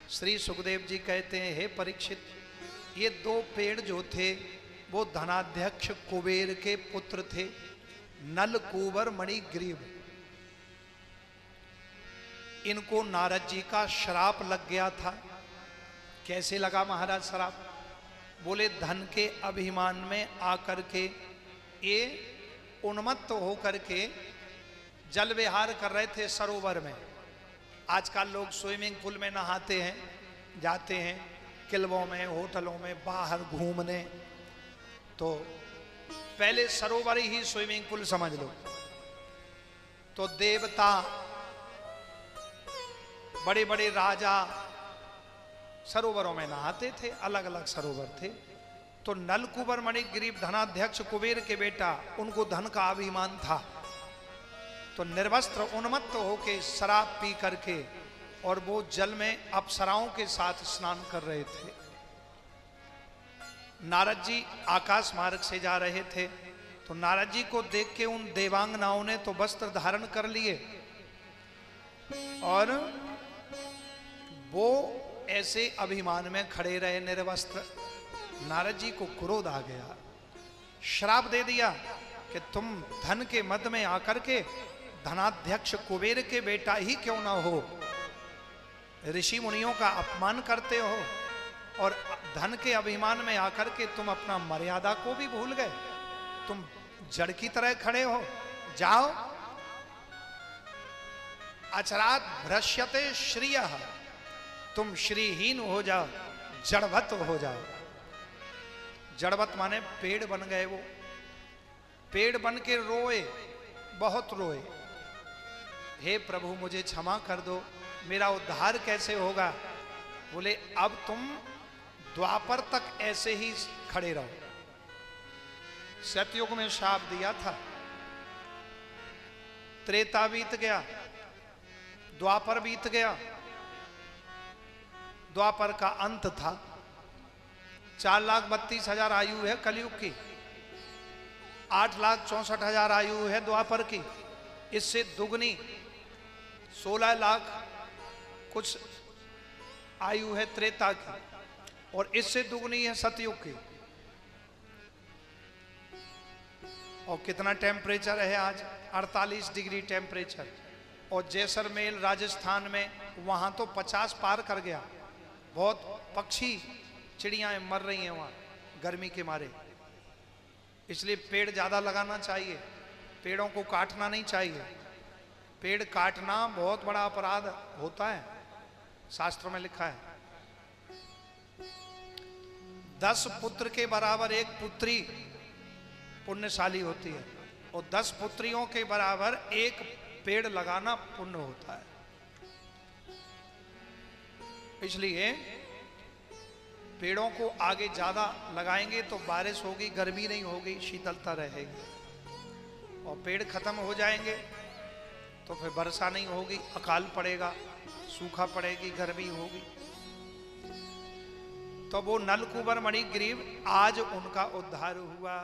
श्री सुखदेव जी कहते हैं, हे परीक्षित, ये दो पेड़ जो थे वो धनाध्यक्ष कुबेर के पुत्र थे, नल, कुबर, मणिग्रीव। इनको नारद जी का श्राप लग गया था। कैसे लगा महाराज श्राप? बोले धन के अभिमान में आकर के ये उन्मत्त होकर के जल विहार कर रहे थे सरोवर में। आजकल लोग स्विमिंग पूल में नहाते हैं, जाते हैं क्लबों में, होटलों में, बाहर घूमने। तो पहले सरोवर ही स्विमिंग पूल समझ लो। तो देवता, बड़े बड़े राजा सरोवरों में नहाते थे, अलग अलग सरोवर थे। तो नल, कुबर, मणिग्रीव धनाध्यक्ष कुबेर के बेटा, उनको धन का अभिमान था। तो निर्वस्त्र उन्मत्त होके शराब पी करके और वो जल में अप्सराओं के साथ स्नान कर रहे थे। नारद जी आकाश मार्ग से जा रहे थे, तो नारद जी को देख के उन देवांगनाओं ने तो वस्त्र धारण कर लिए और वो ऐसे अभिमान में खड़े रहे निर्वस्त्र। नारद जी को क्रोध आ गया, श्राप दे दिया कि तुम धन के मद में आकर के धनाध्यक्ष कुबेर के बेटा ही क्यों ना हो, ऋषि मुनियों का अपमान करते हो और धन के अभिमान में आकर के तुम अपना मर्यादा को भी भूल गए। तुम जड़ की तरह खड़े हो, जाओ। अचरात भ्रश्यते श्रियः, तुम श्रीहीन हो जाओ, जड़वत हो जाओ। जड़वत माने पेड़ बन गए। वो पेड़ बन के रोए, बहुत रोए, हे प्रभु मुझे क्षमा कर दो, मेरा उद्धार कैसे होगा? बोले अब तुम द्वापर तक ऐसे ही खड़े रहो। सतयुग में शाप दिया था, त्रेता बीत गया, द्वापर बीत गया। द्वापर का अंत था। 4,32,000 आयु है कलयुग की, 8,64,000 आयु है द्वापर की। इससे दुगनी 16 लाख कुछ आयु है त्रेता की, और इससे दुगनी है सतयुग की। और कितना टेम्परेचर है आज? 48 डिग्री टेम्परेचर। और जैसलमेर राजस्थान में वहां तो 50 पार कर गया। बहुत पक्षी चिड़ियां मर रही हैं वहां गर्मी के मारे। इसलिए पेड़ ज्यादा लगाना चाहिए, पेड़ों को काटना नहीं चाहिए। पेड़ काटना बहुत बड़ा अपराध होता है, शास्त्रों में लिखा है। 10 पुत्र के बराबर एक पुत्री पुण्यशाली होती है, और 10 पुत्रियों के बराबर एक पेड़ लगाना पुण्य होता है। इसलिए पेड़ों को आगे ज्यादा लगाएंगे तो बारिश होगी, गर्मी नहीं होगी, शीतलता रहेगी। और पेड़ खत्म हो जाएंगे तो फिर वर्षा नहीं होगी, अकाल पड़ेगा, सूखा पड़ेगी, गर्मी होगी। तो वो नल, कुबर, मणिग्रीव, आज उनका उद्धार हुआ।